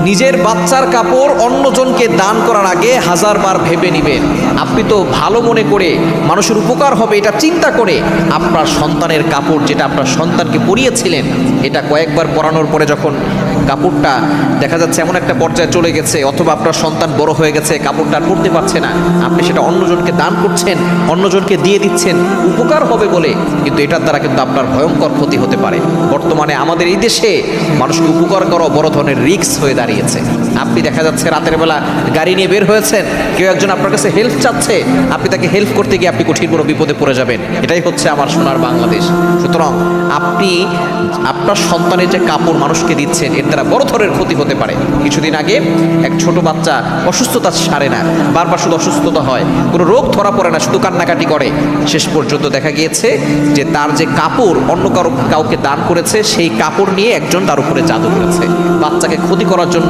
নিজের বাচ্চার কাপড় অন্যজনকে দান করার আগে হাজারবার ভেবে নেবেন। আপনি তো ভালো মনে করে মানুষের উপকার হবে এটা চিন্তা করে আপনার সন্তানের কাপড়, যেটা আপনার সন্তানকে পরিয়েছিলেন, এটা কয়েকবার পরানোর পরে যখন কাপড়টা দেখা যাচ্ছে এমন একটা পর্যায়ে চলে গেছে, অথবা আপনার সন্তান বড় হয়ে গেছে, কাপড়টা আর পরতে পারছে না, আপনি সেটা অন্যজনকে দান করছেন, অন্যজনকে দিয়ে দিচ্ছেন উপকার হবে বলে, কিন্তু এটার দ্বারা কিন্তু আপনার ভয়ঙ্কর ক্ষতি হতে পারে। বর্তমানে আমাদের এই দেশে মানুষকে উপকার করা বড় ধরনের রিস্ক হয়ে দাঁড়িয়েছে। আপনি দেখা যাচ্ছে রাতের বেলা গাড়ি নিয়ে বের হয়েছেন, কেউ একজন আপনার কাছে হেল্প চাচ্ছে, আপনি তাকে হেল্প করতে গিয়ে আপনি কঠিন কোনো বিপদে পড়ে যাবেন। এটাই হচ্ছে আমার সোনার বাংলাদেশ। সুতরাং আপনি আপনার সন্তানের যে কাপড় মানুষকে দিচ্ছেন, এর দ্বারা বড় ধরনের ক্ষতি হতে পারে। কিছুদিন আগে এক ছোট বাচ্চা অসুস্থতা সারে না, বারবার শুধু অসুস্থতা হয়, কোনো রোগ ধরা পড়ে না, শুধু কান্নাকাটি করে। শেষ পর্যন্ত দেখা গিয়েছে যে তার যে কাপড় অন্য কাউকে দান করেছে, সেই কাপড় নিয়ে একজন তার উপরে জাদু করেছে। বাচ্চাকে ক্ষতি করার জন্য